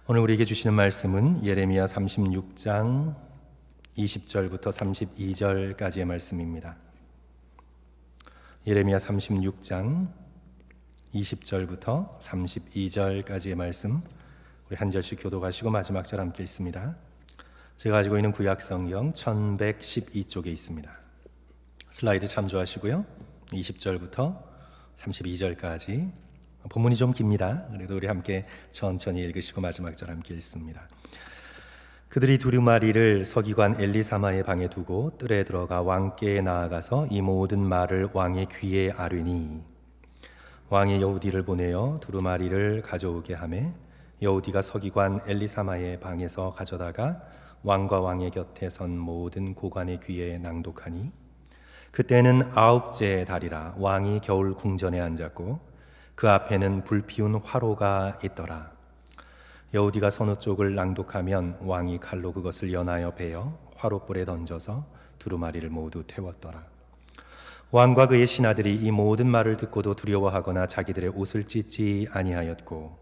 오늘 우리에게 주시는 말씀은 예레미야 36장 20절부터 32절까지의 말씀입니다. 예레미야 36장 20절부터 32절까지의 말씀, 우리 한 절씩 교독하시고 마지막 절 함께 읽습니다. 제가 가지고 있는 구약성경 1112쪽에 있습니다. 슬라이드 참조하시고요. 20절부터 32절까지 본문이 좀 깁니다. 그래도 우리 함께 천천히 읽으시고 마지막 절 함께 읽습니다. 그들이 두루마리를 서기관 엘리사마의 방에 두고 뜰에 들어가 왕께에 나아가서 이 모든 말을 왕의 귀에 아뢰니, 왕이 여우디를 보내어 두루마리를 가져오게 하매 여우디가 서기관 엘리사마의 방에서 가져다가 왕과 왕의 곁에 선 모든 고관의 귀에 낭독하니, 그때는 9째 달이라 왕이 겨울 궁전에 앉았고 그 앞에는 불피운 화로가 있더라. 여우디가 서느 쪽을 낭독하면 왕이 칼로 그것을 연하여 베어 화로불에 던져서 두루마리를 모두 태웠더라. 왕과 그의 신하들이 이 모든 말을 듣고도 두려워하거나 자기들의 옷을 찢지 아니하였고,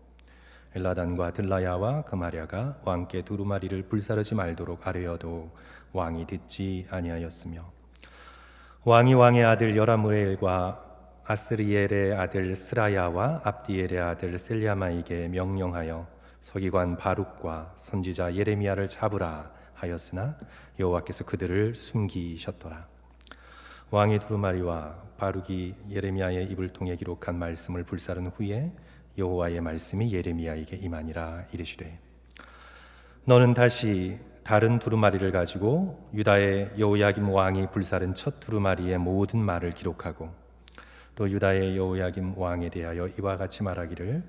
엘라단과 들라야와 그마랴가 왕께 두루마리를 불사르지 말도록 아뢰어도 왕이 듣지 아니하였으며, 왕이 왕의 아들 여라무엘과 아스리엘의 아들 스라야와 압디엘의 아들 셀랴마에게 명령하여 서기관 바룩과 선지자 예레미야를 잡으라 하였으나 여호와께서 그들을 숨기셨더라. 왕이 두루마리와 바룩이 예레미야의 입을 통해 기록한 말씀을 불사른 후에 여호와의 말씀이 예레미야에게 임하니라. 이르시되, 너는 다시 다른 두루마리를 가지고 유다의 여호야김 왕이 불사른 첫 두루마리의 모든 말을 기록하고 또 유다의 여호야김 왕에 대하여 이와 같이 말하기를,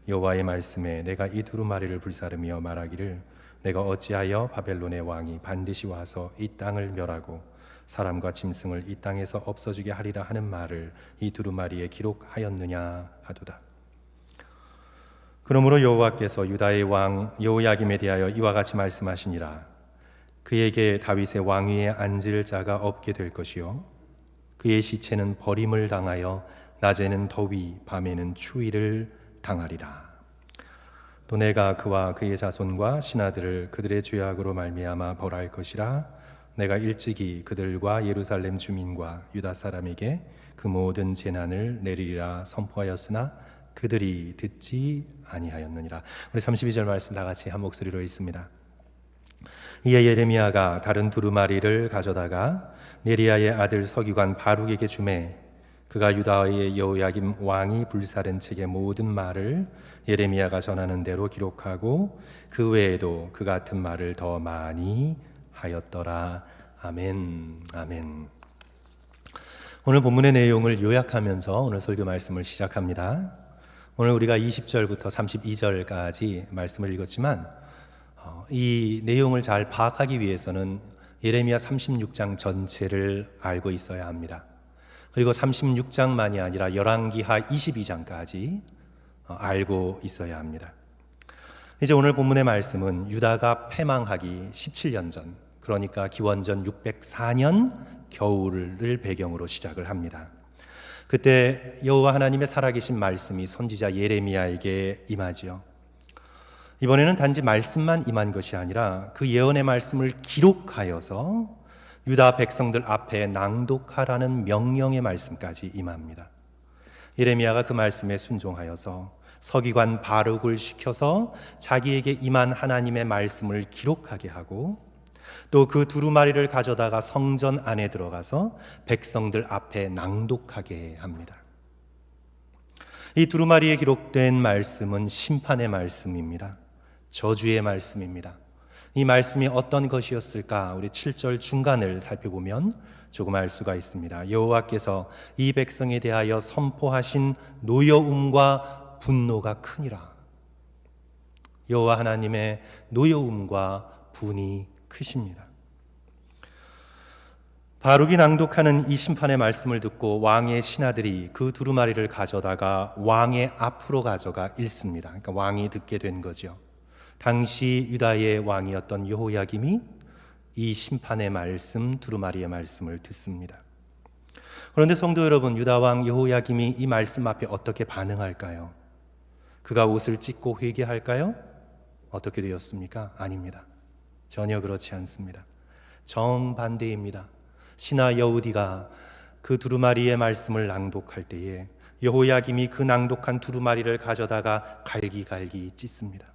여호와의 말씀에 내가 이 두루마리를 불사르며 말하기를, 내가 어찌하여 바벨론의 왕이 반드시 와서 이 땅을 멸하고 사람과 짐승을 이 땅에서 없어지게 하리라 하는 말을 이 두루마리에 기록하였느냐 하도다. 그러므로 여호와께서 유다의 왕 여호야김에 대하여 이와 같이 말씀하시니라. 그에게 다윗의 왕위에 앉을 자가 없게 될 것이요, 그의 시체는 버림을 당하여 낮에는 더위 밤에는 추위를 당하리라. 또 내가 그와 그의 자손과 신하들을 그들의 죄악으로 말미암아 벌할 것이라. 내가 일찍이 그들과 예루살렘 주민과 유다 사람에게 그 모든 재난을 내리리라 선포하였으나 그들이 듣지 아니하였느니라. 우리 32절 말씀 다 같이 한 목소리로 읽습니다. 이에 예레미야가 다른 두루마리를 가져다가 네리야의 아들 서기관 바룩에게 주매, 그가 유다의 여호야김 왕이 불사른 책의 모든 말을 예레미야가 전하는 대로 기록하고 그 외에도 그 같은 말을 더 많이 하였더라. 아멘. 아멘. 오늘 본문의 내용을 요약하면서 오늘 설교 말씀을 시작합니다. 오늘 우리가 20절부터 32절까지 말씀을 읽었지만 이 내용을 잘 파악하기 위해서는 예레미야 36장 전체를 알고 있어야 합니다. 그리고 36장만이 아니라 열왕기하 22장까지 알고 있어야 합니다. 이제 오늘 본문의 말씀은 유다가 패망하기 17년 전, 그러니까 기원전 604년 겨울을 배경으로 시작을 합니다. 그때 여호와 하나님의 살아계신 말씀이 선지자 예레미야에게 임하지요. 이번에는 단지 말씀만 임한 것이 아니라 그 예언의 말씀을 기록하여서 유다 백성들 앞에 낭독하라는 명령의 말씀까지 임합니다. 예레미야가 그 말씀에 순종하여서 서기관 바룩을 시켜서 자기에게 임한 하나님의 말씀을 기록하게 하고 또 그 두루마리를 가져다가 성전 안에 들어가서 백성들 앞에 낭독하게 합니다. 이 두루마리에 기록된 말씀은 심판의 말씀입니다. 저주의 말씀입니다. 이 말씀이 어떤 것이었을까? 우리 7절 중간을 살펴보면 조금 알 수가 있습니다. 여호와께서 이 백성에 대하여 선포하신 노여움과 분노가 크니라. 여호와 하나님의 노여움과 분이 크십니다. 바룩이 낭독하는 이 심판의 말씀을 듣고 왕의 신하들이 그 두루마리를 가져다가 왕의 앞으로 가져가 읽습니다. 그러니까 왕이 듣게 된 거죠. 당시 유다의 왕이었던 여호야김이 이 심판의 말씀, 두루마리의 말씀을 듣습니다. 그런데 성도 여러분, 유다 왕 여호야김이 이 말씀 앞에 어떻게 반응할까요? 그가 옷을 찢고 회개할까요? 어떻게 되었습니까? 아닙니다. 전혀 그렇지 않습니다. 정반대입니다. 신하 여우디가 그 두루마리의 말씀을 낭독할 때에 여호야김이 그 낭독한 두루마리를 가져다가 갈기갈기 찢습니다.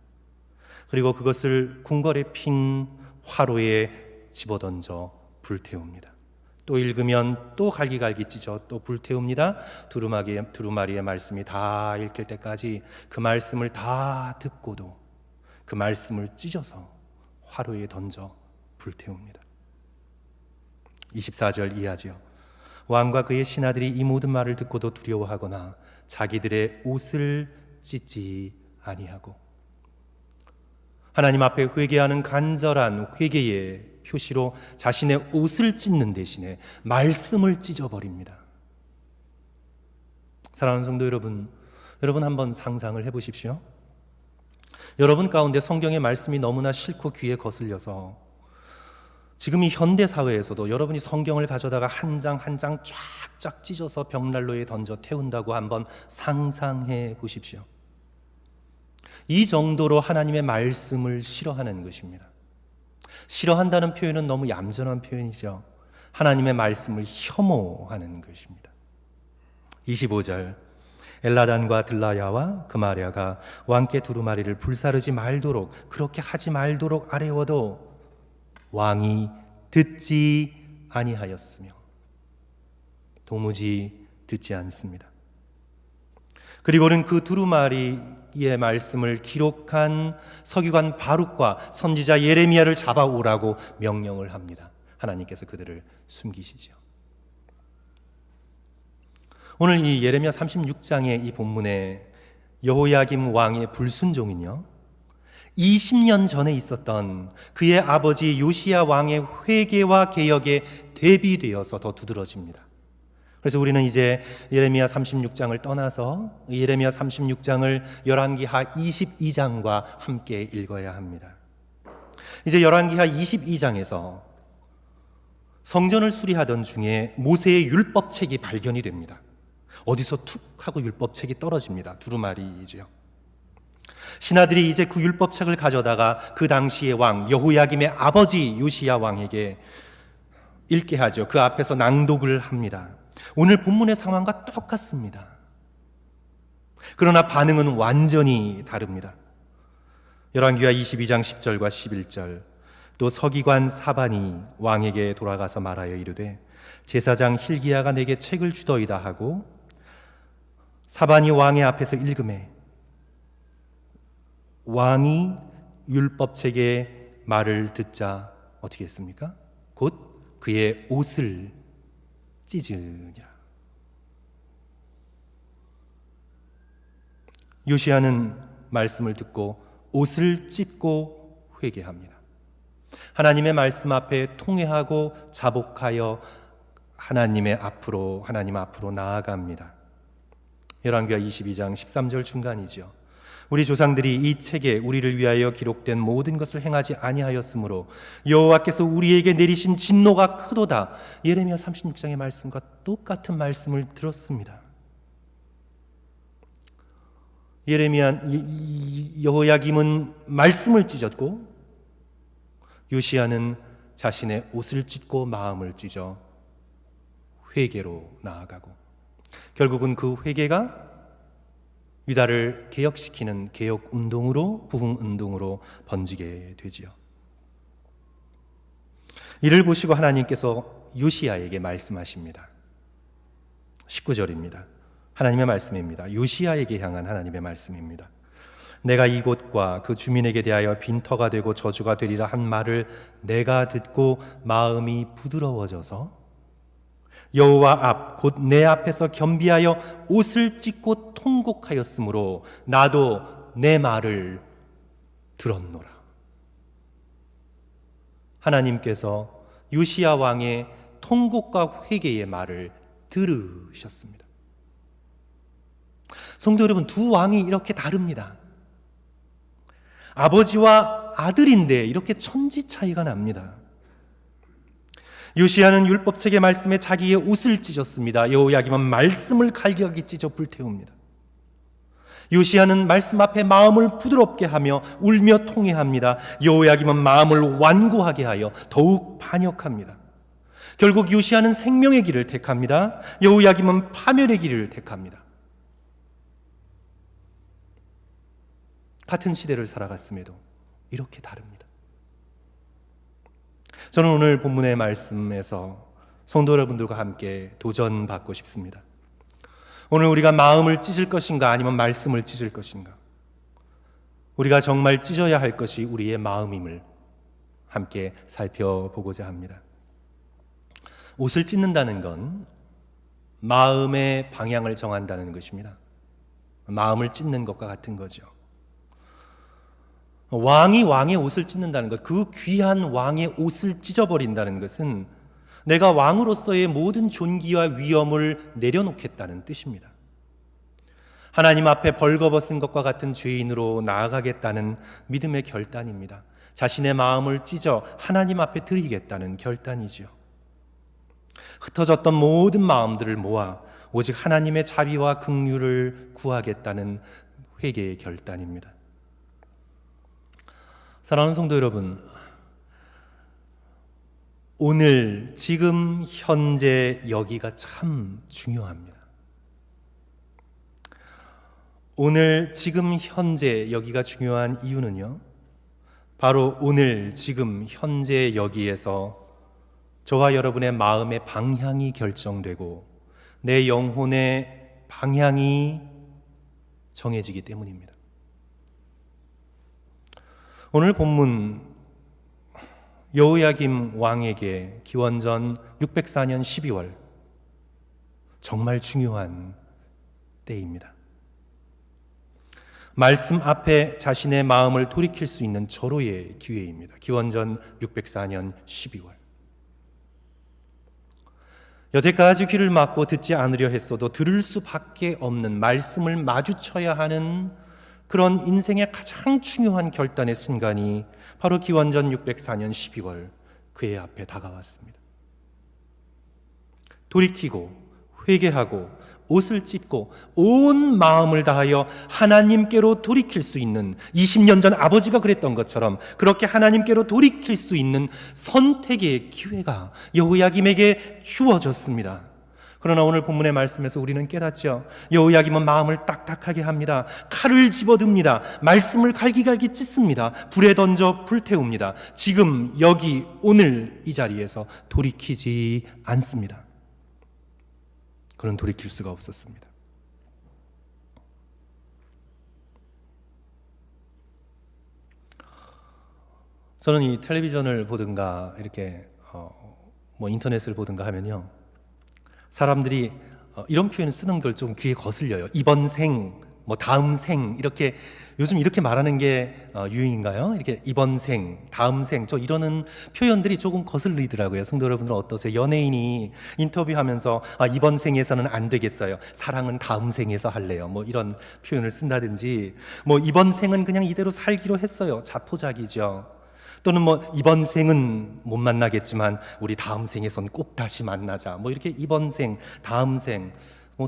그리고 그것을 궁궐에 핀 화로에 집어던져 불태웁니다. 또 읽으면 또 갈기갈기 찢어 또 불태웁니다. 두루마리의 말씀이 다 읽힐 때까지 그 말씀을 다 듣고도 그 말씀을 찢어서 화로에 던져 불태웁니다. 24절 이하지요. 왕과 그의 신하들이 이 모든 말을 듣고도 두려워하거나 자기들의 옷을 찢지 아니하고, 하나님 앞에 회개하는 간절한 회개의 표시로 자신의 옷을 찢는 대신에 말씀을 찢어버립니다. 사랑하는 성도 여러분, 여러분 한번 상상을 해보십시오. 여러분 가운데 성경의 말씀이 너무나 싫고 귀에 거슬려서 지금 이 현대 사회에서도 여러분이 성경을 가져다가 한 장 한 장 쫙쫙 찢어서 벽난로에 던져 태운다고 한번 상상해 보십시오. 이 정도로 하나님의 말씀을 싫어하는 것입니다. 싫어한다는 표현은 너무 얌전한 표현이죠. 하나님의 말씀을 혐오하는 것입니다. 25절, 엘라단과 들라야와 그마랴가 왕께 두루마리를 불사르지 말도록, 그렇게 하지 말도록 아뢰어도 왕이 듣지 아니하였으며, 도무지 듣지 않습니다. 그리고는 그 두루마리의 말씀을 기록한 서기관 바룩과 선지자 예레미야를 잡아오라고 명령을 합니다. 하나님께서 그들을 숨기시죠. 오늘 이 예레미야 36장의 이 본문에 여호야김 왕의 불순종은요, 20년 전에 있었던 그의 아버지 요시야 왕의 회개와 개혁에 대비되어서 더 두드러집니다. 그래서 우리는 이제 예레미야 36장을 떠나서 예레미야 36장을 열왕기하 22장과 함께 읽어야 합니다. 이제 열왕기하 22장에서 성전을 수리하던 중에 모세의 율법책이 발견이 됩니다. 어디서 툭 하고 율법책이 떨어집니다. 두루마리이지요. 신하들이 이제 그 율법책을 가져다가 그 당시의 왕 여호야김의 아버지 요시야 왕에게 읽게 하죠. 그 앞에서 낭독을 합니다. 오늘 본문의 상황과 똑같습니다. 그러나 반응은 완전히 다릅니다. 열왕기하 22장 10절과 11절, 또 서기관 사반이 왕에게 돌아가서 말하여 이르되 제사장 hil기야가 내게 책을 주더이다 하고, 사반이 왕의 앞에서 읽음에 왕이 율법책의 말을 듣자 어떻게 했습니까? 곧 그의 옷을 찢으니라. 요시야는 말씀을 듣고 옷을 찢고 회개합니다. 하나님의 말씀 앞에 통회하고 자복하여 하나님 앞으로 나아갑니다. 열왕기하 22장 13절 중간이죠. 우리 조상들이 이 책에 우리를 위하여 기록된 모든 것을 행하지 아니하였으므로 여호와께서 우리에게 내리신 진노가 크도다. 예레미야 36장의 말씀과 똑같은 말씀을 들었습니다. 여호야김은 말씀을 찢었고 요시야는 자신의 옷을 찢고 마음을 찢어 회개로 나아가고, 결국은 그 회개가 유다를 개혁시키는 개혁운동으로, 부흥운동으로 번지게 되지요. 이를 보시고 하나님께서 요시야에게 말씀하십니다. 19절입니다. 하나님의 말씀입니다. 요시야에게 향한 하나님의 말씀입니다. 내가 이곳과 그 주민에게 대하여 빈터가 되고 저주가 되리라 한 말을 내가 듣고 마음이 부드러워져서 여호와 앞 곧 내 앞에서 겸비하여 옷을 찢고 통곡하였으므로 나도 내 말을 들었노라. 하나님께서 요시야 왕의 통곡과 회개의 말을 들으셨습니다. 성도 여러분, 두 왕이 이렇게 다릅니다. 아버지와 아들인데 이렇게 천지 차이가 납니다. 요시야는 율법책의 말씀에 자기의 옷을 찢었습니다. 여호야김은 말씀을 갈기갈기 찢어 불태웁니다. 요시야는 말씀 앞에 마음을 부드럽게 하며 울며 통회합니다. 여호야김은 마음을 완고하게 하여 더욱 반역합니다. 결국 요시야는 생명의 길을 택합니다. 여호야김은 파멸의 길을 택합니다. 같은 시대를 살아갔음에도 이렇게 다릅니다. 저는 오늘 본문의 말씀에서 성도 여러분들과 함께 도전받고 싶습니다. 오늘 우리가 마음을 찢을 것인가 아니면 말씀을 찢을 것인가? 우리가 정말 찢어야 할 것이 우리의 마음임을 함께 살펴보고자 합니다. 옷을 찢는다는 건 마음의 방향을 정한다는 것입니다. 마음을 찢는 것과 같은 거죠. 왕이 왕의 옷을 찢는다는 것, 그 귀한 왕의 옷을 찢어버린다는 것은 내가 왕으로서의 모든 존귀와 위엄을 내려놓겠다는 뜻입니다. 하나님 앞에 벌거벗은 것과 같은 죄인으로 나아가겠다는 믿음의 결단입니다. 자신의 마음을 찢어 하나님 앞에 드리겠다는 결단이지요. 흩어졌던 모든 마음들을 모아 오직 하나님의 자비와 긍휼을 구하겠다는 회개의 결단입니다. 사랑하는 성도 여러분, 오늘 지금 현재 여기가 참 중요합니다. 오늘 지금 현재 여기가 중요한 이유는요, 바로 오늘 지금 현재 여기에서 저와 여러분의 마음의 방향이 결정되고 내 영혼의 방향이 정해지기 때문입니다. 오늘 본문 여호야김 왕에게 기원전 604년 12월 정말 중요한 때입니다. 말씀 앞에 자신의 마음을 돌이킬 수 있는 절호의 기회입니다. 기원전 604년 12월. 여태까지 귀를 막고 듣지 않으려 했어도 들을 수밖에 없는 말씀을 마주쳐야 하는 그런 인생의 가장 중요한 결단의 순간이 바로 기원전 604년 12월 그의 앞에 다가왔습니다. 돌이키고 회개하고 옷을 찢고 온 마음을 다하여 하나님께로 돌이킬 수 있는, 20년 전 아버지가 그랬던 것처럼 그렇게 하나님께로 돌이킬 수 있는 선택의 기회가 여호야김에게 주어졌습니다. 그러나 오늘 본문의 말씀에서 우리는 깨닫죠. 여호야김은 마음을 딱딱하게 합니다. 칼을 집어듭니다. 말씀을 갈기갈기 찢습니다. 불에 던져 불태웁니다. 지금 여기 오늘 이 자리에서 돌이키지 않습니다. 그는 돌이킬 수가 없었습니다. 저는 이 텔레비전을 보든가 이렇게 인터넷을 보든가 하면요, 사람들이 이런 표현을 쓰는 걸 좀 귀에 거슬려요. 이번 생, 다음 생, 이렇게 요즘 이렇게 말하는 게 유행인가요? 이렇게 이번 생, 다음 생, 저 이러는 표현들이 조금 거슬리더라고요. 성도 여러분들은 어떠세요? 연예인이 인터뷰하면서 이번 생에서는 안 되겠어요. 사랑은 다음 생에서 할래요. 이런 표현을 쓴다든지, 이번 생은 그냥 이대로 살기로 했어요. 자포자기죠. 또는 이번 생은 못 만나겠지만 우리 다음 생에선 꼭 다시 만나자. 이렇게 이번 생, 다음 생,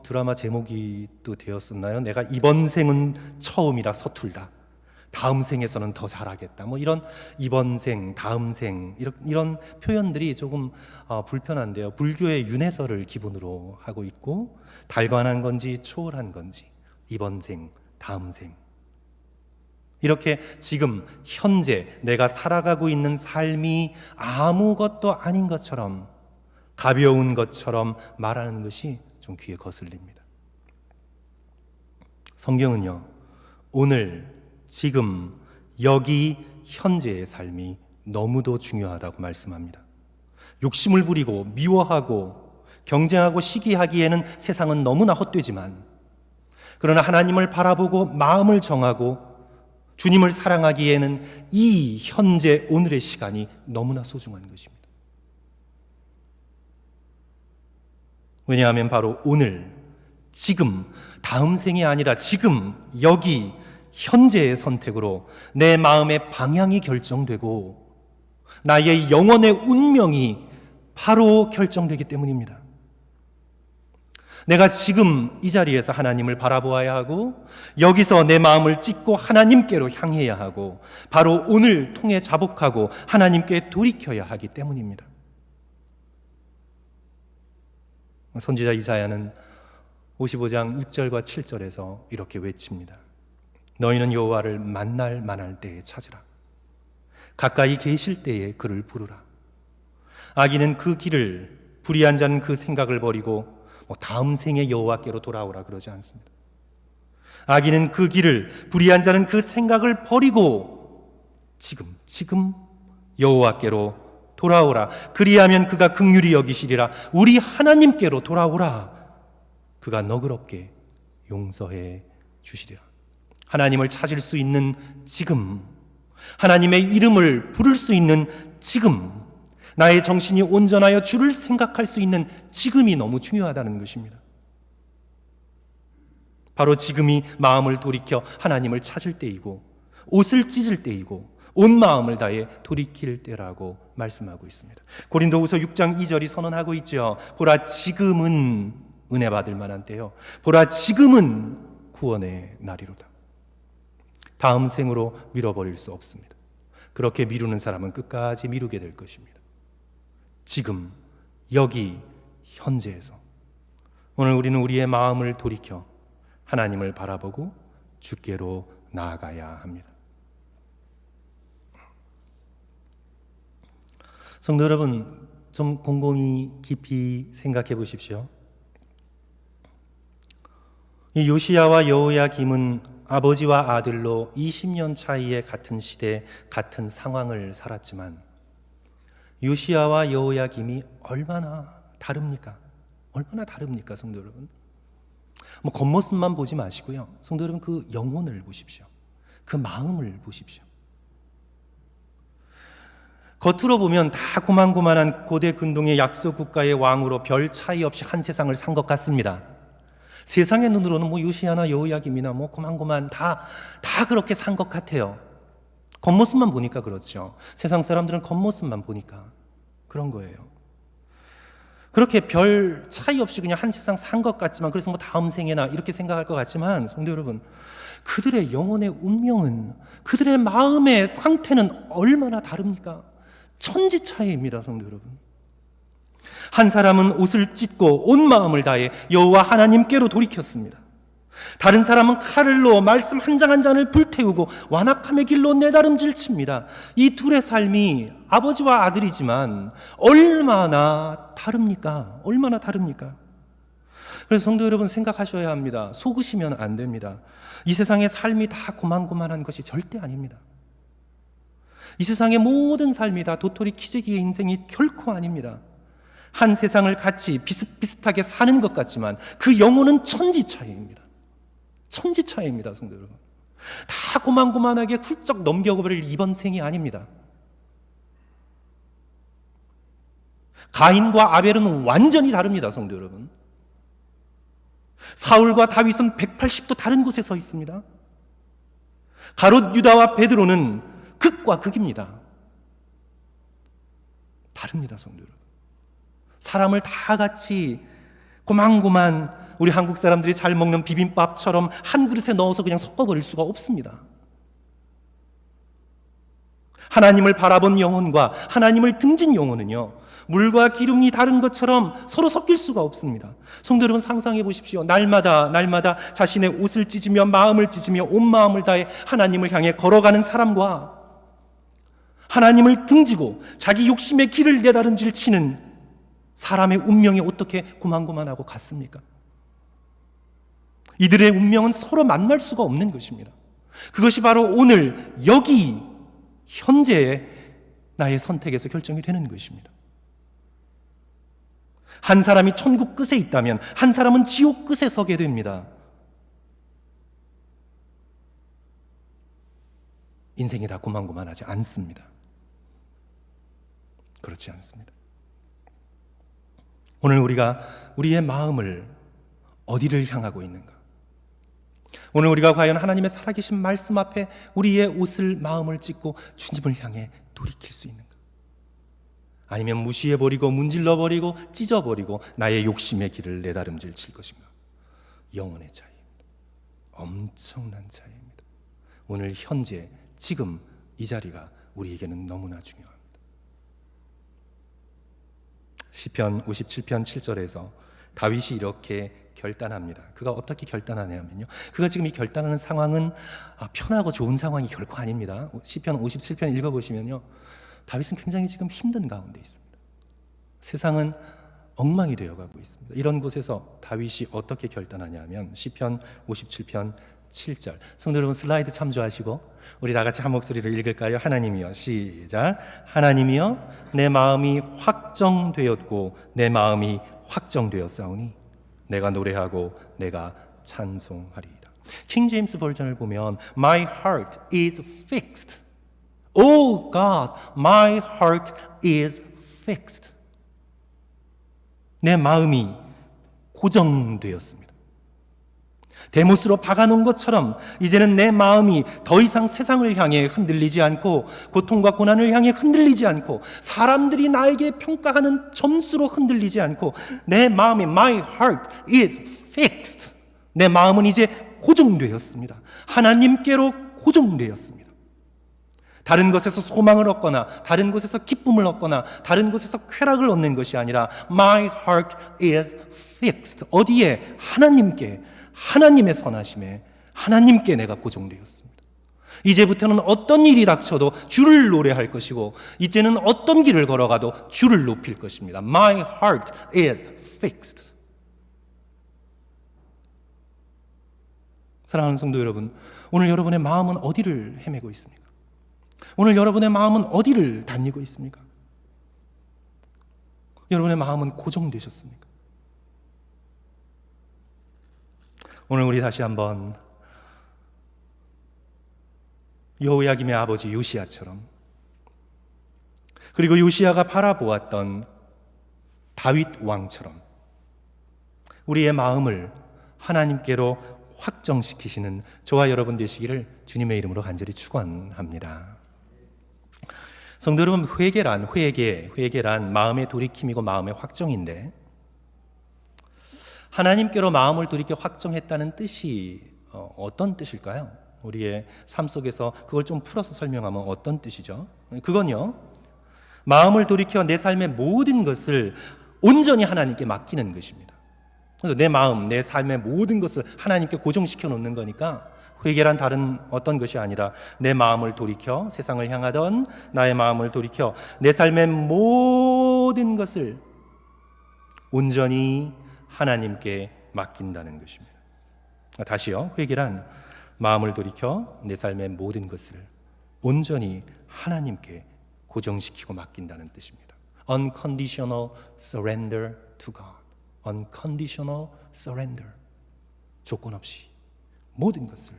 드라마 제목이 또 되었었나요? 내가 이번 생은 처음이라 서툴다. 다음 생에서는 더 잘하겠다. 이런 이번 생, 다음 생 이런 표현들이 조금 불편한데요. 불교의 윤회설을 기본으로 하고 있고, 달관한 건지 초월한 건지 이번 생, 다음 생, 이렇게 지금 현재 내가 살아가고 있는 삶이 아무것도 아닌 것처럼, 가벼운 것처럼 말하는 것이 좀 귀에 거슬립니다. 성경은요, 오늘 지금 여기 현재의 삶이 너무도 중요하다고 말씀합니다. 욕심을 부리고 미워하고 경쟁하고 시기하기에는 세상은 너무나 헛되지만, 그러나 하나님을 바라보고 마음을 정하고 주님을 사랑하기에는 이 현재 오늘의 시간이 너무나 소중한 것입니다. 왜냐하면 바로 오늘, 지금, 다음 생이 아니라 지금 여기 현재의 선택으로 내 마음의 방향이 결정되고 나의 영혼의 운명이 바로 결정되기 때문입니다. 내가 지금 이 자리에서 하나님을 바라보아야 하고 여기서 내 마음을 찢고 하나님께로 향해야 하고 바로 오늘 통해 자복하고 하나님께 돌이켜야 하기 때문입니다. 선지자 이사야는 55장 6절과 7절에서 이렇게 외칩니다. 너희는 여호와를 만날 만할 때에 찾으라. 가까이 계실 때에 그를 부르라. 악인은 그 길을, 불의한 자는 그 생각을 버리고 다음 생에 여호와께로 돌아오라 그러지 않습니다. 악인은 그 길을, 불의한 자는 그 생각을 버리고 지금 여호와께로 돌아오라. 그리하면 그가 긍휼히 여기시리라. 우리 하나님께로 돌아오라. 그가 너그럽게 용서해 주시리라. 하나님을 찾을 수 있는 지금, 하나님의 이름을 부를 수 있는 지금, 나의 정신이 온전하여 주를 생각할 수 있는 지금이 너무 중요하다는 것입니다. 바로 지금이 마음을 돌이켜 하나님을 찾을 때이고 옷을 찢을 때이고 온 마음을 다해 돌이킬 때라고 말씀하고 있습니다. 고린도후서 6장 2절이 선언하고 있죠. 보라 지금은 은혜 받을 만한 때요, 보라 지금은 구원의 날이로다. 다음 생으로 미뤄버릴 수 없습니다. 그렇게 미루는 사람은 끝까지 미루게 될 것입니다. 지금, 여기, 현재에서 오늘 우리는 우리의 마음을 돌이켜 하나님을 바라보고 주께로 나아가야 합니다. 성도 여러분, 좀 곰곰이 깊이 생각해 보십시오. 이 요시야와 여호야김은 아버지와 아들로 20년 차이의 같은 시대, 같은 상황을 살았지만 요시야와 여호야김이 얼마나 다릅니까? 얼마나 다릅니까, 성도 여러분? 겉모습만 보지 마시고요, 성도 여러분, 그 영혼을 보십시오. 그 마음을 보십시오. 겉으로 보면 다 고만고만한 고대 근동의 약소 국가의 왕으로 별 차이 없이 한 세상을 산 것 같습니다. 세상의 눈으로는 요시야나 여호야김이나 고만고만 다 그렇게 산 것 같아요. 겉모습만 보니까 그렇죠. 세상 사람들은 겉모습만 보니까 그런 거예요. 그렇게 별 차이 없이 그냥 한 세상 산 것 같지만, 그래서 다음 생에나 이렇게 생각할 것 같지만, 성도 여러분, 그들의 영혼의 운명은, 그들의 마음의 상태는 얼마나 다릅니까? 천지 차이입니다, 성도 여러분. 한 사람은 옷을 찢고 온 마음을 다해 여호와 하나님께로 돌이켰습니다. 다른 사람은 칼을로 말씀 한 장 한 장을 불태우고 완악함의 길로 내다름질 칩니다. 이 둘의 삶이 아버지와 아들이지만 얼마나 다릅니까? 얼마나 다릅니까? 그래서 성도 여러분, 생각하셔야 합니다. 속으시면 안 됩니다. 이 세상의 삶이 다 고만고만한 것이 절대 아닙니다. 이 세상의 모든 삶이 다 도토리 키재기의 인생이 결코 아닙니다. 한 세상을 같이 비슷비슷하게 사는 것 같지만 그 영혼은 천지 차이입니다. 천지 차이입니다, 성도 여러분. 다 고만고만하게 훌쩍 넘겨버릴 이번 생이 아닙니다. 가인과 아벨은 완전히 다릅니다, 성도 여러분. 사울과 다윗은 180도 다른 곳에 서 있습니다. 가롯 유다와 베드로는 극과 극입니다. 다릅니다, 성도 여러분. 사람을 다 같이 고만고만 우리 한국 사람들이 잘 먹는 비빔밥처럼 한 그릇에 넣어서 그냥 섞어버릴 수가 없습니다. 하나님을 바라본 영혼과 하나님을 등진 영혼은요, 물과 기름이 다른 것처럼 서로 섞일 수가 없습니다. 성도 여러분, 상상해 보십시오. 날마다 자신의 옷을 찢으며 마음을 찢으며 온 마음을 다해 하나님을 향해 걸어가는 사람과 하나님을 등지고 자기 욕심의 길을 내다름질 치는 사람의 운명이 어떻게 고만고만하고 같습니까? 이들의 운명은 서로 만날 수가 없는 것입니다. 그것이 바로 오늘 여기 현재의 나의 선택에서 결정이 되는 것입니다. 한 사람이 천국 끝에 있다면 한 사람은 지옥 끝에 서게 됩니다. 인생이 다 고만고만하지 않습니다. 그렇지 않습니다. 오늘 우리가 우리의 마음을 어디를 향하고 있는가? 오늘 우리가 과연 하나님의 살아계신 말씀 앞에 우리의 옷을, 마음을 찢고 주님을 향해 돌이킬 수 있는가? 아니면 무시해버리고 문질러버리고 찢어버리고 나의 욕심의 길을 내다름질 칠 것인가? 영혼의 차이입니다. 엄청난 차이입니다. 오늘 현재 지금 이 자리가 우리에게는 너무나 중요합니다. 시편 57편 7절에서 다윗이 이렇게 결단합니다. 그가 어떻게 결단하냐면요, 그가 지금 이 결단하는 상황은 편하고 좋은 상황이 결코 아닙니다. 시편 57편 읽어보시면요, 다윗은 굉장히 지금 힘든 가운데 있습니다. 세상은 엉망이 되어가고 있습니다. 이런 곳에서 다윗이 어떻게 결단하냐면 시편 57편 7절, 성도 여러분 슬라이드 참조하시고 우리 다 같이 한 목소리로 읽을까요? 하나님이여, 시작. 하나님이여, 내 마음이 확정되었고 내 마음이 확정되었사오니 내가 노래하고 내가 찬송하리이다. 킹 제임스 버전을 보면 My heart is fixed. Oh God, my heart is fixed. 내 마음이 고정되었습니다. 대못으로 박아놓은 것처럼 이제는 내 마음이 더 이상 세상을 향해 흔들리지 않고 고통과 고난을 향해 흔들리지 않고 사람들이 나에게 평가하는 점수로 흔들리지 않고 내 마음이 My heart is fixed. 내 마음은 이제 고정되었습니다. 하나님께로 고정되었습니다. 다른 것에서 소망을 얻거나 다른 곳에서 기쁨을 얻거나 다른 곳에서 쾌락을 얻는 것이 아니라 My heart is fixed. 어디에? 하나님께, 하나님의 선하심에, 하나님께 내가 고정되었습니다. 이제부터는 어떤 일이 닥쳐도 주를 노래할 것이고 이제는 어떤 길을 걸어가도 주를 높일 것입니다. My heart is fixed. 사랑하는 성도 여러분, 오늘 여러분의 마음은 어디를 헤매고 있습니까? 오늘 여러분의 마음은 어디를 다니고 있습니까? 여러분의 마음은 고정되셨습니까? 오늘 우리 다시 한번 여호야김의 아버지 요시야처럼, 그리고 요시야가 바라보았던 다윗 왕처럼 우리의 마음을 하나님께로 확정시키시는 저와 여러분 되시기를 주님의 이름으로 간절히 축원합니다. 성도 여러분, 회개란 마음의 돌이킴이고 마음의 확정인데, 하나님께로 마음을 돌이켜 확정했다는 뜻이 어떤 뜻일까요? 우리의 삶 속에서 그걸 좀 풀어서 설명하면 어떤 뜻이죠? 그건요, 마음을 돌이켜 내 삶의 모든 것을 온전히 하나님께 맡기는 것입니다. 그래서 내 마음, 내 삶의 모든 것을 하나님께 고정시켜 놓는 거니까 회개란 다른 어떤 것이 아니라 내 마음을 돌이켜 세상을 향하던 나의 마음을 돌이켜 내 삶의 모든 것을 온전히 하나님께 맡긴다는 것입니다. 다시요, 회개란 마음을 돌이켜 내 삶의 모든 것을 온전히 하나님께 고정시키고 맡긴다는 뜻입니다. Unconditional surrender to God. Unconditional surrender. 조건 없이 모든 것을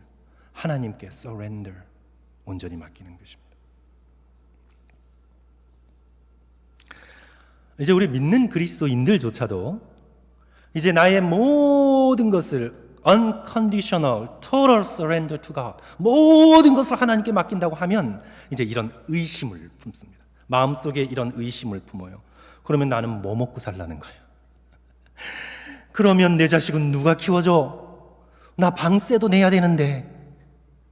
하나님께 surrender, 온전히 맡기는 것입니다. 이제 우리 믿는 그리스도인들조차도 이제 나의 모든 것을 unconditional, total surrender to God, 모든 것을 하나님께 맡긴다고 하면 이제 이런 의심을 품습니다. 마음속에 이런 의심을 품어요. 그러면 나는 뭐 먹고 살라는 거야? 그러면 내 자식은 누가 키워줘? 나 방세도 내야 되는데.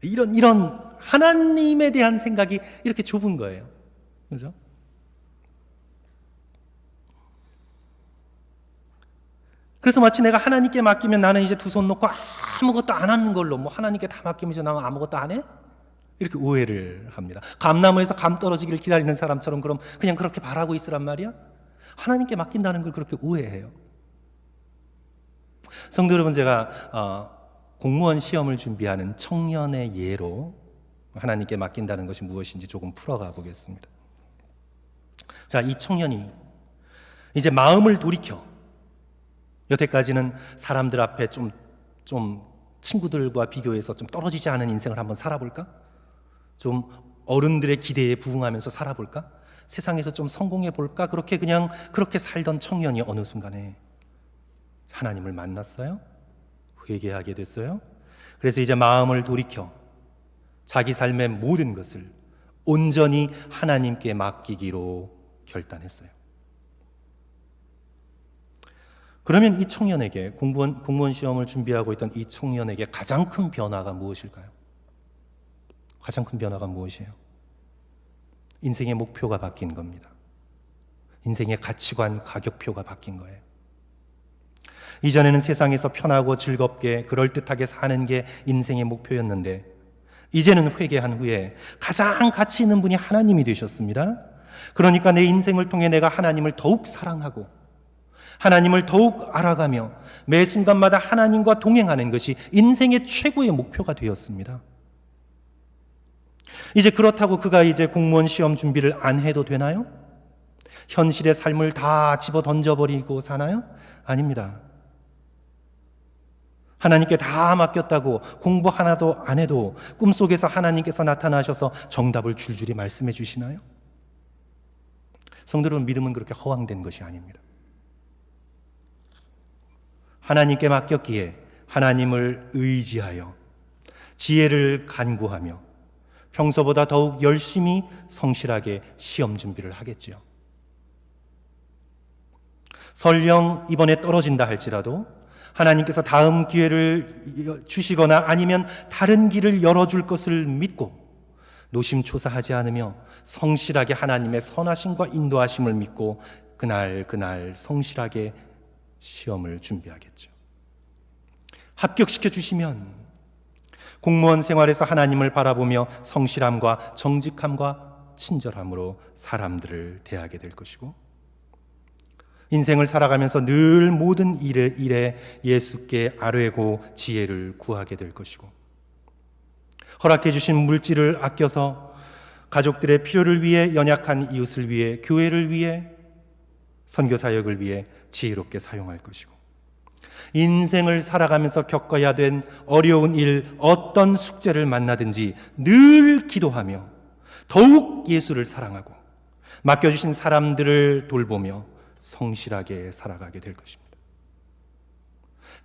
이런 하나님에 대한 생각이 이렇게 좁은 거예요. 그죠? 그래서 마치 내가 하나님께 맡기면 나는 이제 두 손 놓고 아무것도 안 하는 걸로, 뭐 하나님께 다 맡기면 이제 나는 아무것도 안 해? 이렇게 오해를 합니다. 감나무에서 감 떨어지기를 기다리는 사람처럼 그럼 그냥 그렇게 바라고 있으란 말이야? 하나님께 맡긴다는 걸 그렇게 오해해요. 성도 여러분, 제가 공무원 시험을 준비하는 청년의 예로 하나님께 맡긴다는 것이 무엇인지 조금 풀어가 보겠습니다. 자, 이 청년이 이제 마음을 돌이켜 여태까지는 사람들 앞에 좀 친구들과 비교해서 좀 떨어지지 않은 인생을 한번 살아볼까? 좀 어른들의 기대에 부응하면서 살아볼까? 세상에서 좀 성공해볼까? 그렇게 살던 청년이 어느 순간에 하나님을 만났어요. 회개하게 됐어요. 그래서 이제 마음을 돌이켜 자기 삶의 모든 것을 온전히 하나님께 맡기기로 결단했어요. 그러면 이 청년에게 공무원 시험을 준비하고 있던 이 청년에게 가장 큰 변화가 무엇일까요? 가장 큰 변화가 무엇이에요? 인생의 목표가 바뀐 겁니다. 인생의 가치관, 가격표가 바뀐 거예요. 이전에는 세상에서 편하고 즐겁게 그럴듯하게 사는 게 인생의 목표였는데 이제는 회개한 후에 가장 가치 있는 분이 하나님이 되셨습니다. 그러니까 내 인생을 통해 내가 하나님을 더욱 사랑하고 하나님을 더욱 알아가며 매 순간마다 하나님과 동행하는 것이 인생의 최고의 목표가 되었습니다. 이제 그렇다고 그가 이제 공무원 시험 준비를 안 해도 되나요? 현실의 삶을 다 집어 던져버리고 사나요? 아닙니다. 하나님께 다 맡겼다고 공부 하나도 안 해도 꿈속에서 하나님께서 나타나셔서 정답을 줄줄이 말씀해 주시나요? 성도 여러분, 믿음은 그렇게 허황된 것이 아닙니다. 하나님께 맡겼기에 하나님을 의지하여 지혜를 간구하며 평소보다 더욱 열심히 성실하게 시험 준비를 하겠지요. 설령 이번에 떨어진다 할지라도 하나님께서 다음 기회를 주시거나 아니면 다른 길을 열어줄 것을 믿고 노심초사하지 않으며 성실하게 하나님의 선하심과 인도하심을 믿고 그날 성실하게 시험을 준비하겠죠. 합격시켜 주시면 공무원 생활에서 하나님을 바라보며 성실함과 정직함과 친절함으로 사람들을 대하게 될 것이고 인생을 살아가면서 늘 모든 일에 예수께 아뢰고 지혜를 구하게 될 것이고 허락해 주신 물질을 아껴서 가족들의 필요를 위해, 연약한 이웃을 위해, 교회를 위해, 선교 사역을 위해 지혜롭게 사용할 것이고 인생을 살아가면서 겪어야 된 어려운 일, 어떤 숙제를 만나든지 늘 기도하며 더욱 예수를 사랑하고 맡겨주신 사람들을 돌보며 성실하게 살아가게 될 것입니다.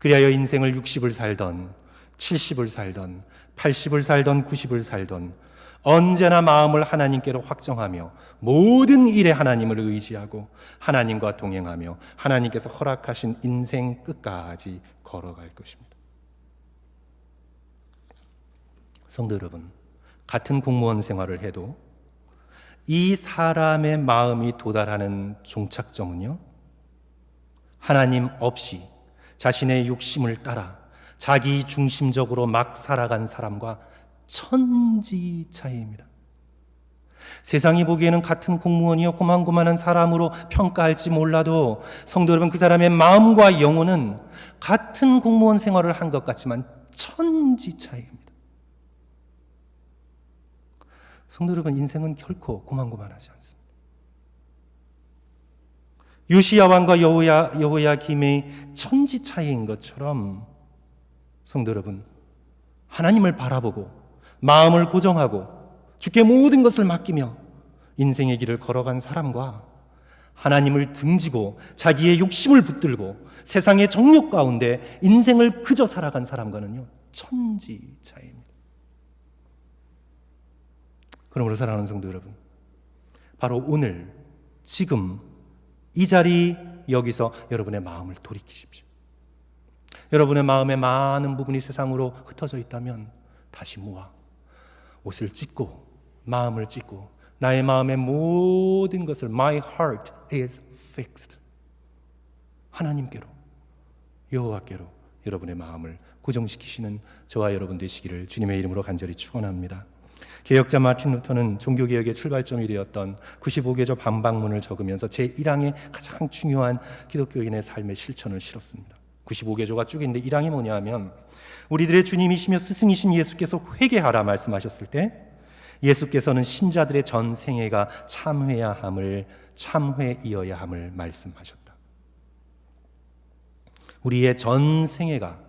그리하여 인생을 60을 살던 70을 살던 80을 살던 90을 살던 언제나 마음을 하나님께로 확정하며 모든 일에 하나님을 의지하고 하나님과 동행하며 하나님께서 허락하신 인생 끝까지 걸어갈 것입니다. 성도 여러분, 같은 공무원 생활을 해도 이 사람의 마음이 도달하는 종착점은요, 하나님 없이 자신의 욕심을 따라 자기 중심적으로 막 살아간 사람과 천지 차이입니다. 세상이 보기에는 같은 공무원이요 고만고만한 사람으로 평가할지 몰라도 성도 여러분, 그 사람의 마음과 영혼은 같은 공무원 생활을 한 것 같지만 천지 차이입니다. 성도 여러분, 인생은 결코 고만고만하지 않습니다. 요시야 왕과 여호야김의 천지 차이인 것처럼 성도 여러분, 하나님을 바라보고 마음을 고정하고 주께 모든 것을 맡기며 인생의 길을 걸어간 사람과 하나님을 등지고 자기의 욕심을 붙들고 세상의 정욕 가운데 인생을 그저 살아간 사람과는요, 천지 차이입니다. 그러므로 사랑하는 성도 여러분, 바로 오늘 지금 이 자리 여기서 여러분의 마음을 돌이키십시오. 여러분의 마음의 많은 부분이 세상으로 흩어져 있다면 다시 모아 옷을 찢고 마음을 찢고 나의 마음의 모든 것을 My heart is fixed, 하나님께로, 여호와께로 여러분의 마음을 고정시키시는 저와 여러분 되시기를 주님의 이름으로 간절히 축원합니다. 개혁자 마틴 루터는 종교개혁의 출발점이 되었던 95개조 반박문을 적으면서 제1항의 가장 중요한 기독교인의 삶의 실천을 실었습니다. 95개조가 쭉 있는데 1항이 뭐냐 하면 우리들의 주님이시며 스승이신 예수께서 회개하라 말씀하셨을 때 예수께서는 신자들의 전 생애가 참회이어야 함을 말씀하셨다. 우리의 전 생애가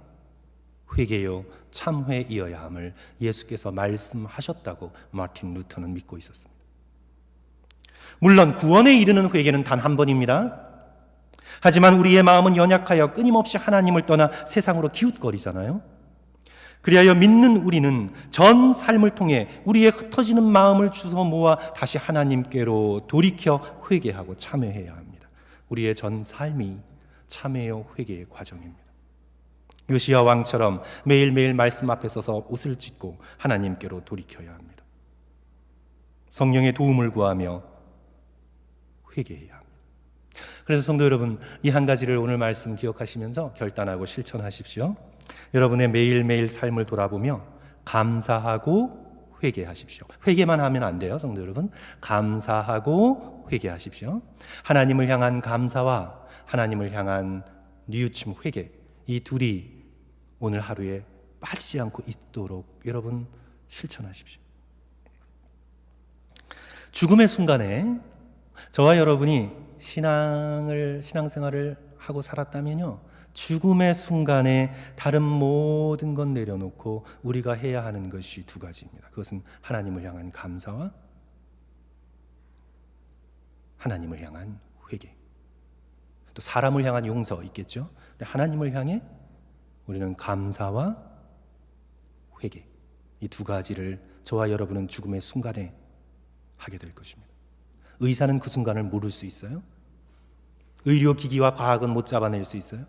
회개요 참회이어야 함을 예수께서 말씀하셨다고 마틴 루터는 믿고 있었습니다. 물론 구원에 이르는 회개는 단 한 번입니다. 하지만 우리의 마음은 연약하여 끊임없이 하나님을 떠나 세상으로 기웃거리잖아요. 그리하여 믿는 우리는 전 삶을 통해 우리의 흩어지는 마음을 주워 모아 다시 하나님께로 돌이켜 회개하고 참회해야 합니다. 우리의 전 삶이 참회요 회개의 과정입니다. 요시야 왕처럼 매일매일 말씀 앞에 서서 옷을 찢고 하나님께로 돌이켜야 합니다. 성령의 도움을 구하며 회개해야 합니다. 그래서 성도 여러분, 이 한 가지를 오늘 말씀 기억하시면서 결단하고 실천하십시오. 여러분의 매일매일 삶을 돌아보며 감사하고 회개하십시오. 회개만 하면 안 돼요, 성도 여러분. 감사하고 회개하십시오. 하나님을 향한 감사와 하나님을 향한 뉘우침 회개, 이 둘이 오늘 하루에 빠지지 않고 있도록 여러분 실천하십시오. 죽음의 순간에 저와 여러분이 신앙생활을 하고 살았다면요, 죽음의 순간에 다른 모든 건 내려놓고 우리가 해야 하는 것이 두 가지입니다. 그것은 하나님을 향한 감사와 하나님을 향한 회개. 또 사람을 향한 용서 있겠죠. 근데 하나님을 향해 우리는 감사와 회개, 이 두 가지를 저와 여러분은 죽음의 순간에 하게 될 것입니다. 의사는 그 순간을 모를 수 있어요. 의료기기와 과학은 못 잡아낼 수 있어요.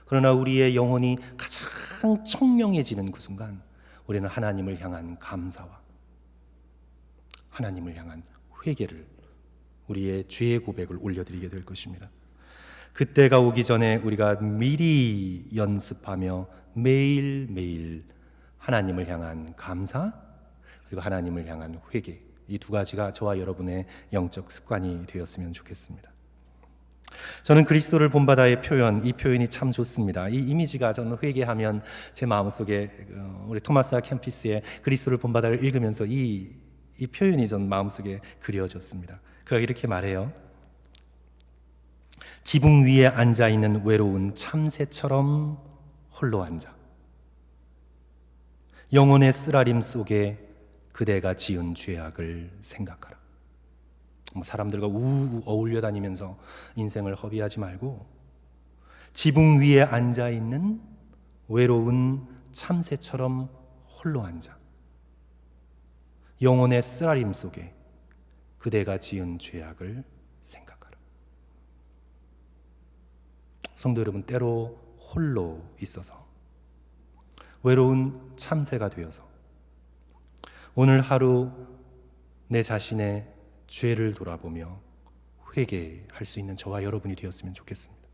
그러나 우리의 영혼이 가장 청명해지는 그 순간, 우리는 하나님을 향한 감사와 하나님을 향한 회개를, 우리의 죄의 고백을 올려드리게 될 것입니다. 그때가 오기 전에 우리가 미리 연습하며 매일매일 하나님을 향한 감사, 그리고 하나님을 향한 회개, 이 두 가지가 저와 여러분의 영적 습관이 되었으면 좋겠습니다. 저는 그리스도를 본받아의 표현, 이 표현이 참 좋습니다. 이 이미지가 저는 회개하면 제 마음속에 우리 토마스 캠피스의 그리스도를 본받아를 읽으면서 이 표현이 전 마음속에 그려졌습니다. 그가 이렇게 말해요. 지붕 위에 앉아있는 외로운 참새처럼 홀로 앉아 영혼의 쓰라림 속에 그대가 지은 죄악을 생각하라. 사람들과 우우 어울려 다니면서 인생을 허비하지 말고 지붕 위에 앉아있는 외로운 참새처럼 홀로 앉아 영혼의 쓰라림 속에 그대가 지은 죄악을 생각하라. 성도 여러분, 때로 홀로 있어서 외로운 참새가 되어서 오늘 하루 내 자신의 죄를 돌아보며 회개할 수 있는 저와 여러분이 되었으면 좋겠습니다.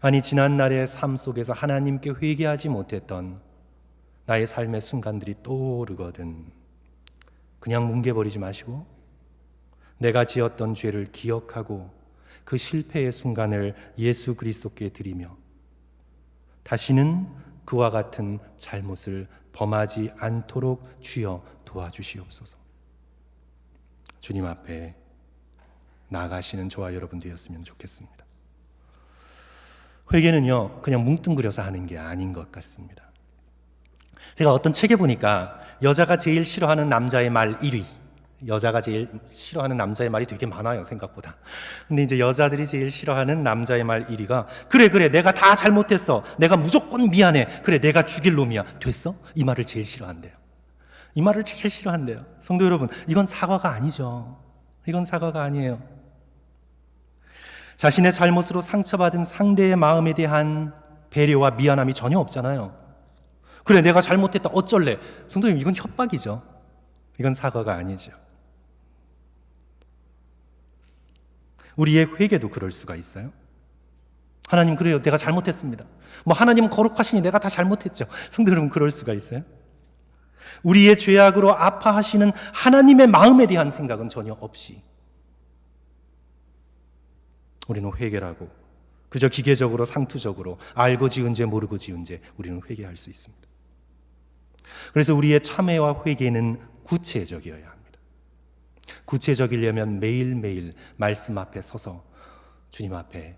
아니, 지난날의 삶 속에서 하나님께 회개하지 못했던 나의 삶의 순간들이 떠오르거든 그냥 뭉개버리지 마시고 내가 지었던 죄를 기억하고 그 실패의 순간을 예수 그리스도께 드리며 다시는 그와 같은 잘못을 범하지 않도록 주여 도와주시옵소서. 주님 앞에 나아가시는 저와 여러분 되었으면 좋겠습니다. 회개는요, 그냥 뭉뚱그려서 하는 게 아닌 것 같습니다. 제가 어떤 책에 보니까 여자가 제일 싫어하는 남자의 말 1위, 여자가 제일 싫어하는 남자의 말이 되게 많아요, 생각보다. 근데 이제 여자들이 제일 싫어하는 남자의 말 1위가 그래 내가 다 잘못했어, 내가 무조건 미안해, 그래 내가 죽일 놈이야, 됐어? 이 말을 제일 싫어한대요. 이 말을 제일 싫어한대요. 성도 여러분, 이건 사과가 아니죠. 이건 사과가 아니에요. 자신의 잘못으로 상처받은 상대의 마음에 대한 배려와 미안함이 전혀 없잖아요. 그래 내가 잘못했다, 어쩔래? 성도님, 이건 협박이죠. 이건 사과가 아니죠. 우리의 회개도 그럴 수가 있어요. 하나님, 그래요, 내가 잘못했습니다. 하나님은 거룩하시니 내가 다 잘못했죠. 성도 여러분, 그럴 수가 있어요. 우리의 죄악으로 아파하시는 하나님의 마음에 대한 생각은 전혀 없이 우리는 회개라고 그저 기계적으로 상투적으로 알고 지은 죄 모르고 지은 죄 우리는 회개할 수 있습니다. 그래서 우리의 참회와 회개는 구체적이어야 합니다. 구체적이려면 매일매일 말씀 앞에 서서 주님 앞에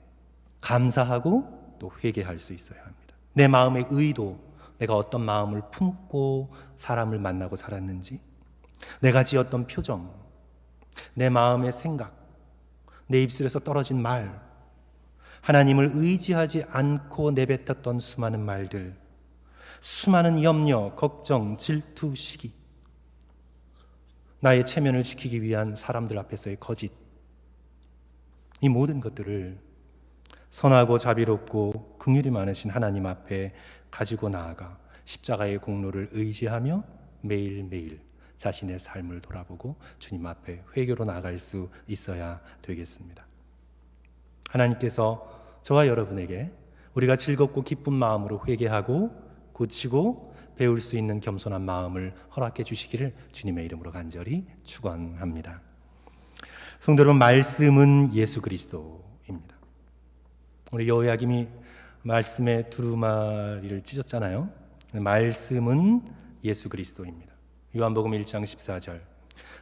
감사하고 또 회개할 수 있어야 합니다. 내 마음의 의도, 내가 어떤 마음을 품고 사람을 만나고 살았는지, 내가 지었던 표정, 내 마음의 생각, 내 입술에서 떨어진 말, 하나님을 의지하지 않고 내뱉었던 수많은 말들, 수많은 염려, 걱정, 질투, 시기, 나의 체면을 지키기 위한 사람들 앞에서의 거짓, 이 모든 것들을 선하고 자비롭고 긍휼이 많으신 하나님 앞에 가지고 나아가 십자가의 공로를 의지하며 매일매일 자신의 삶을 돌아보고 주님 앞에 회개로 나아갈 수 있어야 되겠습니다. 하나님께서 저와 여러분에게 우리가 즐겁고 기쁜 마음으로 회개하고 고치고 배울 수 있는 겸손한 마음을 허락해 주시기를 주님의 이름으로 간절히 축원합니다. 성도 여러분, 말씀은 예수 그리스도입니다. 우리 여호야김이 말씀의 두루마리를 찢었잖아요. 말씀은 예수 그리스도입니다. 요한복음 1장 14절,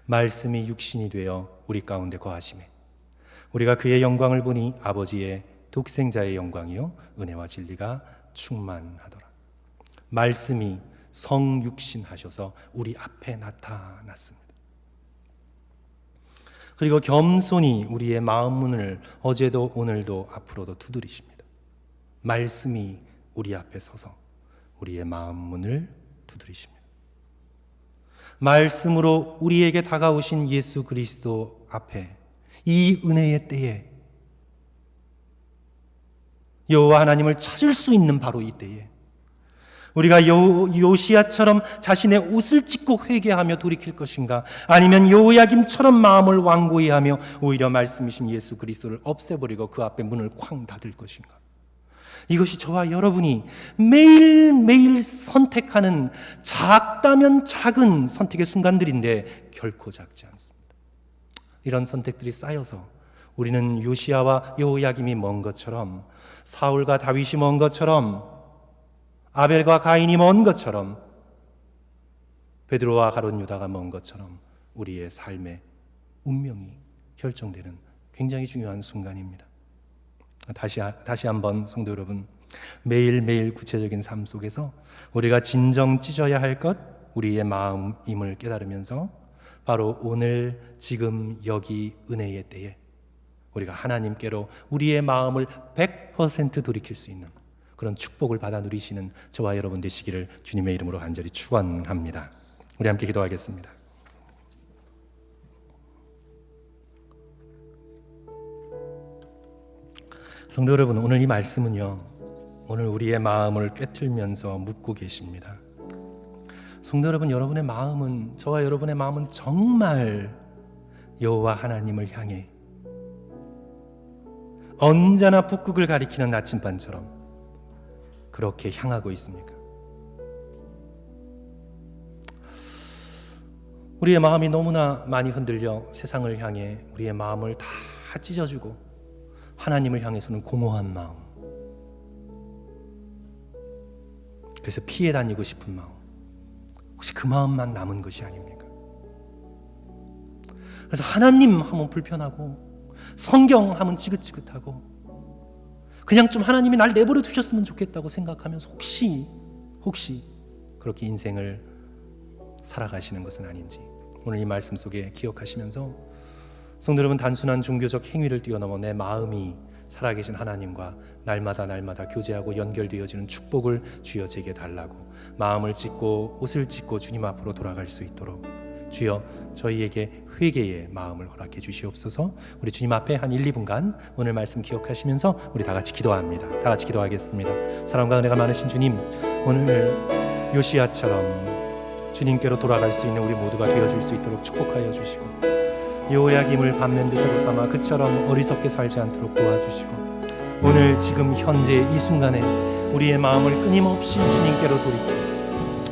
말씀이 육신이 되어 우리 가운데 거하시매 우리가 그의 영광을 보니 아버지의 독생자의 영광이요 은혜와 진리가 충만하더라. 말씀이 성육신하셔서 우리 앞에 나타났습니다. 그리고 겸손히 우리의 마음 문을 어제도 오늘도 앞으로도 두드리십니다. 말씀이 우리 앞에 서서 우리의 마음 문을 두드리십니다. 말씀으로 우리에게 다가오신 예수 그리스도 앞에 이 은혜의 때에 여호와 하나님을 찾을 수 있는 바로 이 때에 우리가 요시야처럼 자신의 옷을 찢고 회개하며 돌이킬 것인가, 아니면 여호야김처럼 마음을 완고히 하며 오히려 말씀이신 예수 그리스도를 없애버리고 그 앞에 문을 쾅 닫을 것인가. 이것이 저와 여러분이 매일매일 선택하는 작다면 작은 선택의 순간들인데 결코 작지 않습니다. 이런 선택들이 쌓여서 우리는 요시야와 여호야김이 먼 것처럼, 사울과 다윗이 먼 것처럼, 아벨과 가인이 먼 것처럼, 베드로와 가룟 유다가 먼 것처럼 우리의 삶의 운명이 결정되는 굉장히 중요한 순간입니다. 다시 한번 성도 여러분, 매일매일 구체적인 삶 속에서 우리가 진정 찢어야 할 것, 우리의 마음임을 깨달으면서 바로 오늘 지금 여기 은혜의 때에 우리가 하나님께로 우리의 마음을 100% 돌이킬 수 있는 그런 축복을 받아 누리시는 저와 여러분 되시기를 주님의 이름으로 간절히 축원합니다. 우리 함께 기도하겠습니다. 성도 여러분, 오늘 이 말씀은요, 오늘 우리의 마음을 꿰뚫면서 묻고 계십니다. 성도 여러분, 여러분의 마음은, 저와 여러분의 마음은 정말 여호와 하나님을 향해 언제나 북극을 가리키는 나침반처럼 그렇게 향하고 있습니까? 우리의 마음이 너무나 많이 흔들려 세상을 향해 우리의 마음을 다 찢어주고 하나님을 향해서는 공허한 마음, 그래서 피해 다니고 싶은 마음, 혹시 그 마음만 남은 것이 아닙니까? 그래서 하나님 하면 불편하고 성경 하면 지긋지긋하고 그냥 좀 하나님이 날 내버려 두셨으면 좋겠다고 생각하면서 혹시 그렇게 인생을 살아가시는 것은 아닌지 오늘 이 말씀 속에 기억하시면서 성도 여러분, 단순한 종교적 행위를 뛰어넘어 내 마음이 살아계신 하나님과 날마다 교제하고 연결되어지는 축복을 주여 제게 달라고 마음을 찢고 옷을 찢고 주님 앞으로 돌아갈 수 있도록 주여 저희에게 회개의 마음을 허락해 주시옵소서. 우리 주님 앞에 한 1, 2분간 오늘 말씀 기억하시면서 우리 다 같이 기도합니다. 다 같이 기도하겠습니다. 사랑과 은혜가 많으신 주님, 오늘 요시야처럼 주님께로 돌아갈 수 있는 우리 모두가 되어질 수 있도록 축복하여 주시고 여호야김을 반면교사로 삼아 그처럼 어리석게 살지 않도록 도와주시고 오늘 지금 현재 이 순간에 우리의 마음을 끊임없이 주님께로 돌이켜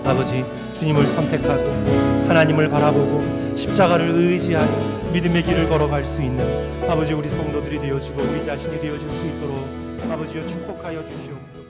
아버지 주님을 선택하고 하나님을 바라보고 십자가를 의지하여 믿음의 길을 걸어갈 수 있는 아버지 우리 성도들이 되어지고 우리 자신이 되어질 수 있도록 아버지여 축복하여 주시옵소서.